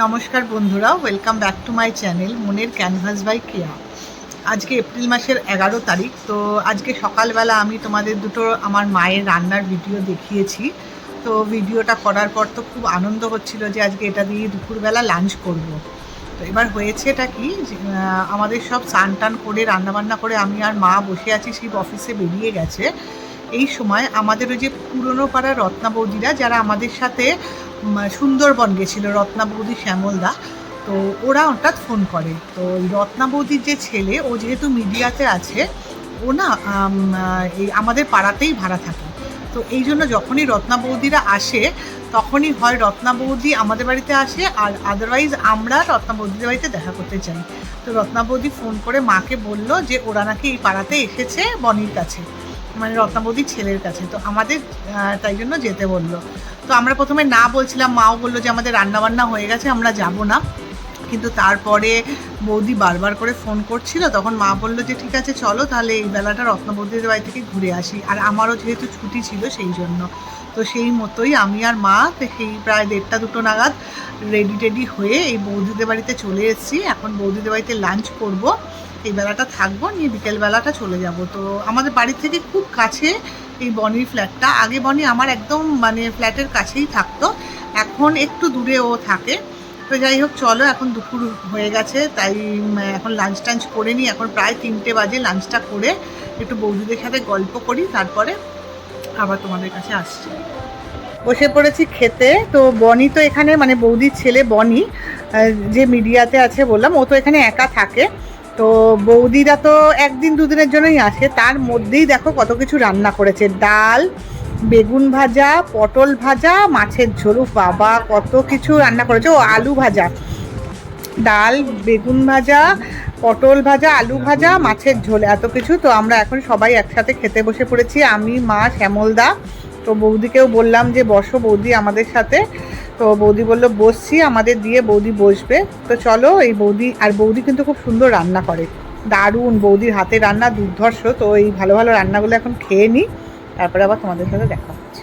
নমস্কার বন্ধুরা, welcome back to my channel মনের ক্যানভাস বাই কেয়া। আজকে এপ্রিল মাসের 11 তারিখ। তো আজকে সকালবেলা আমি তোমাদের দুটো আমার মায়ের রান্নার ভিডিও দেখিয়েছি। তো ভিডিওটা করার পর তো খুব আনন্দ হচ্ছিল যে আজকে এটা দিয়ে দুপুরবেলা লাঞ্চ করব। তো এবার হয়েছে এটা কি, আমাদের সব স্নান টান করে রান্নাবান্না করে আমি আর মা বসে আছি, সেই অফিসে বেরিয়ে গেছে। এই সময় আমাদের ওই যে পুরনো পাড়ার রত্না বৌদিরা, যারা আমাদের সাথে সুন্দরবন গেছিল, রত্না বৌদি, শ্যামলদা, তো ওরা হঠাৎ ফোন করে। তো ওই রত্না বৌদির যে ছেলে, ও যেহেতু মিডিয়াতে আছে, ও না এই আমাদের পাড়াতেই ভাড়া থাকে। তো এই জন্য যখনই রত্না বৌদিরা আসে তখনই হয় রত্না বৌদি আমাদের বাড়িতে আসে, আর আদারওয়াইজ আমরা রত্না বৌদিদের বাড়িতে দেখা করতে চাই। তো রত্না বৌদি ফোন করে মাকে বলল যে ওরা নাকি এই পাড়াতে এসেছে বনির কাছে, মানে রত্না বৌদির ছেলের কাছে। তো আমাদের তাই জন্য যেতে বললো। তো আমরা প্রথমে না বলছিলাম, মাও বললো যে আমাদের রান্নাবান্না হয়ে গেছে, আমরা যাব না। কিন্তু তারপরে বৌদি বারবার করে ফোন করছিল, তখন মা বললো যে ঠিক আছে চলো তাহলে এই বেলাটা রত্ন বৌদিদের বাড়ি থেকে ঘুরে আসি। আর আমারও যেহেতু ছুটি ছিল সেই জন্য, তো সেই মতোই আমি আর মা সেই প্রায় 1:30-2 নাগাদ রেডি টেডি হয়ে এই বৌদিদের বাড়িতে চলে এসেছি। এখন বৌদিদের বাড়িতে লাঞ্চ করব, এই বেলাটা থাকবো, নিয়ে বিকেলবেলাটা চলে যাব। তো আমাদের বাড়ি থেকে খুব কাছে এই বনির ফ্ল্যাটটা। আগে বনি আমার একদম মানে ফ্ল্যাটের কাছেই থাকতো, এখন একটু দূরে ও থাকে। তো যাই হোক চলো, এখন দুপুর হয়ে গেছে, তাই এখন লাঞ্চ টাঞ্চ করে নিই। এখন প্রায় 3টে বাজে, লাঞ্চটা করে একটু বৌদিদের সাথে গল্প করি, তারপরে আবার তোমাদের কাছে আসছি। বসে পড়েছি খেতে। তো বনি তো এখানে, মানে বৌদির ছেলে বনি যে মিডিয়াতে আছে বললাম, ও তো এখানে একা থাকে। তো বৌদিরা তো 1-2 দিনের জন্যই আসে, তার মধ্যেই দেখো কত কিছু রান্না করেছে। ডাল, বেগুন ভাজা, পটল ভাজা, মাছের ঝোল, বাবা কত কিছু রান্না করেছে। ও আলু ভাজা, ডাল, বেগুন ভাজা, পটল ভাজা, আলু ভাজা, মাছের ঝোল, এত কিছু। তো আমরা এখন সবাই একসাথে খেতে বসে পড়েছি, আমি, মা, শ্যামলদা। তো বৌদিকেও বললাম যে বসো বৌদি আমাদের সাথে। তো বৌদি বললো বসছি, আমাদের দিয়ে বৌদি বসবে। তো চলো, এই বৌদি, আর বৌদি কিন্তু খুব সুন্দর রান্না করে, দারুণ, বৌদির হাতে রান্না দুর্ধর্ষ। তো এই ভালো ভালো রান্নাগুলো এখন খেয়ে নিই, তারপরে আবার তোমাদের সাথে দেখা হচ্ছে।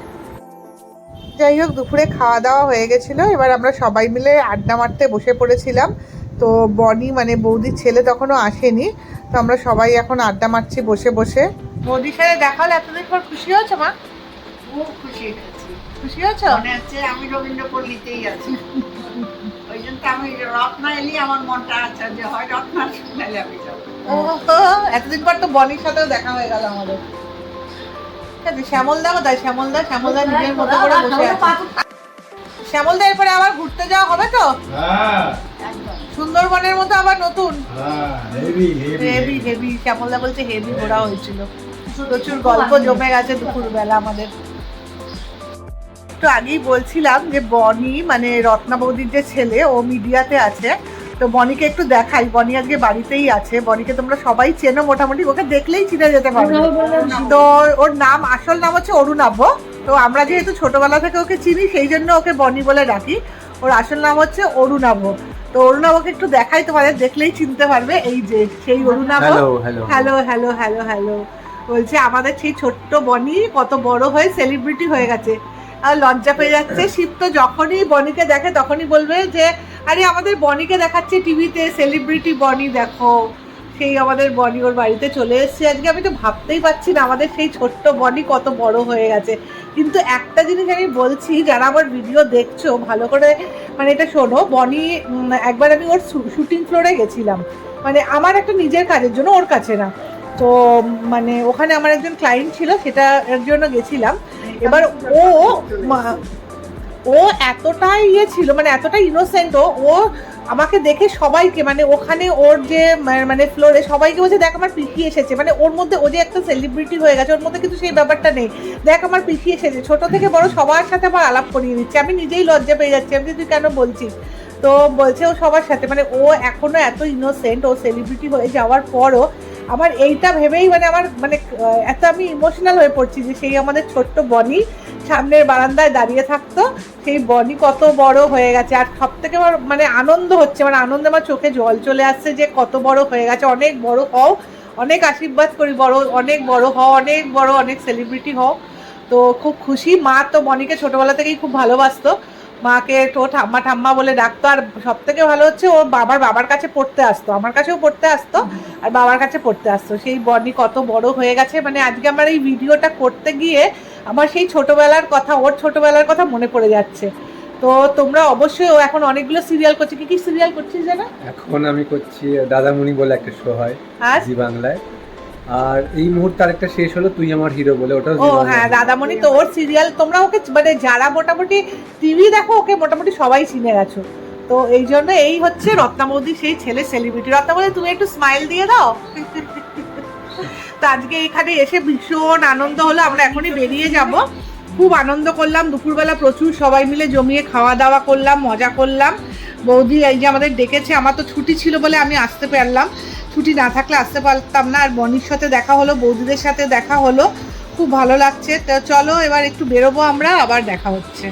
যাই হোক, দুপুরে খাওয়া দাওয়া হয়ে গেছিলো, এবার আমরা সবাই মিলে আড্ডা মারতে বসে পড়েছিলাম। তো বনি মানে বৌদির ছেলে তখনও আসেনি, তো আমরা সবাই এখন আড্ডা মারছি বসে বসে। বৌদির সাথে দেখা হলে এতদিন পর খুশি হয়েছো মা? খুব খুশি হয়েছি। খুশি হয়েছো? মনে হচ্ছে আমি রবীন্দ্রপল্লীতেই আছি। ওই জন্য আমি রত্না এলি আমার মনটা আছে যে হয় রত্না শুনলে আমি যাবো। ও, এতদিন পর তো বনির সাথেও দেখা হয়ে গেল আমাদের। ঠিক আছে, শ্যামলদাও তাই, শ্যামলদা নিজের মতো করে বসে আছে। শ্যামলদা এরপরে আবার ঘুরতে যাওয়া হবে তো? একদম সুন্দরবনের মতো আবার নতুন হেভি হেভি হেভি, শ্যামলদা বলছে হেভি ঘোরা হয়েছিল, প্রচুর গল্প জমে গেছে দুপুরবেলা আমাদের। একটু আগেই বলছিলাম যে বনি মানে রত্না বৌদির যে ছেলে, ও মিডিয়াতে আছে। তো বনিকে একটু দেখাই, বনি আজকে বাড়িতেই আছে। বনিকে তোমরা সবাই চেনো মোটামুটি, ওকে দেখলেই চিনে যেতে পারবে। তো ওর নাম, আসল নাম হচ্ছে অরুণাভ। তো আমরা যেহেতু ছোটবেলা থেকে ওকে চিনি সেই জন্য ওকে বনি বলে ডাকি। ওর আসল নাম হচ্ছে অরুণাভ। তো অরুণাভকে একটু দেখাই, তোমাদের দেখলেই চিনতে পারবে। এই যে সেই Arunabha. Hello hello hello hello বলছে, আমাদের সেই ছোট্ট বনি কত বড় হয়ে সেলিব্রিটি হয়ে গেছে, আর লজ্জা পেয়ে যাচ্ছে। শিব তো যখনই বনিকে দেখে তখনই বলবে যে আরে আমাদের বনিকে দেখাচ্ছে টিভিতে, সেলিব্রিটি বনি দেখো। সেই আমাদের বনি ওর বাড়িতে চলে এসেছে আজকে। আমি তো ভাবতেই পারছি না আমাদের সেই ছোট্ট বনি কত বড় হয়ে গেছে। কিন্তু একটা জিনিস আমি বলছি, যারা আমার ভিডিও দেখছো ভালো করে মানে এটা শোনো। বনি একবার আমি ওর শুটিং ফ্লোরে গেছিলাম, মানে আমার একটা নিজের কাজের জন্য, ওর কাছে না। তো মানে ওখানে আমার একজন ক্লায়েন্ট ছিল, সেটা এর জন্য গেছিলাম। এবার ও এতটাই ছিল, মানে এতটাই ইনোসেন্ট। ও আমাকে দেখে সবাইকে, মানে ওখানে ওর যে মানে ফ্লোরে সবাইকে বলছে দেখ আমার পিসি এসেছে। মানে ওর মধ্যে ও যে একটা সেলিব্রিটি হয়ে গেছে, ওর মধ্যে কিন্তু সেই ব্যাপারটা নেই। দেখ আমার পিসি এসেছে, ছোট থেকে বড় সবার সাথে আমার আলাপ করিয়ে দিচ্ছে। আমি নিজেই লজ্জা পেয়ে যাচ্ছি, আমি তুই কেন বলছিস। তো বলছে ও সবার সাথে, মানে ও এখনো এত ইনোসেন্ট। ও সেলিব্রিটি হয়ে যাওয়ার পরও আমার এইটা ভেবেই মানে আমার মানে এত আমি ইমোশনাল হয়ে পড়ছি যে সেই আমাদের ছোট্ট বনি সামনের বারান্দায় দাঁড়িয়ে থাকতো, সেই বনি কত বড় হয়ে গেছে। আর সব থেকে আমার মানে আনন্দ হচ্ছে, মানে আনন্দে আমার চোখে জল চলে আসছে যে কত বড় হয়ে গেছে। অনেক বড় হও, অনেক আশীর্বাদ করি, অনেক বড় হও, অনেক সেলিব্রিটি হও। তো খুব খুশি। মা তো বনিকে ছোটবেলা থেকেই খুব ভালোবাসতো। মাকে তো ঠাম্মা ঠাম্মা বলে ডাকতো। আর সব থেকে ভালো হচ্ছে ও বাবার কাছে পড়তে আসতো, আমার কাছেও পড়তে আসতো আর বাবার কাছে পড়তে আসতো। সেই বনি কত বড় হয়ে গেছে, মানে আজকে আমার এই ভিডিওটা করতে গিয়ে আমার সেই ছোটবেলার কথা, ওর ছোটবেলার কথা মনে পড়ে যাচ্ছে। তো তোমরা অবশ্যই, ও এখন অনেকগুলো সিরিয়াল করছে। কি কি সিরিয়াল করছিস জানো? এখন আমি করছি দাদামণি বলে একটা শো হয় আর জি বাংলায়, আর এই মুহূর্তে আরেকটা শেষ হলো তুই আমার হিরো বলে, ওটাও ও জি বাংলায়। হ্যাঁ, দাদামণি তো ওর সিরিয়াল। তোমরা ওকে মানে যারা মোটামুটি টিভি দেখো ওকে মোটামুটি সবাই চিনে গেছো। তো এই জন্য এই হচ্ছে রত্নামৌদি, সেই ছেলে সেলিব্রিটি। রত্নামৌদি তুমি একটু স্মাইল দিয়ে দাও। তো আজকে এখানে এসে ভীষণ আনন্দ হলো, আমরা এখনই বেরিয়ে যাব। খুব আনন্দ করলাম দুপুরবেলা, প্রচুর সবাই মিলে জমিয়ে খাওয়া দাওয়া করলাম, মজা করলাম। বৌদি এই যে আমাদের ডেকেছে, আমার তো ছুটি ছিল বলে আমি আসতে পারলাম, ছুটি না থাকলে আসতে পারতাম না। আর বনির সাথে দেখা হলো, বৌদিদের সাথে দেখা হলো, খুব ভালো লাগছে। তো চলো এবার একটু বেরোবো আমরা, আবার দেখা হচ্ছে।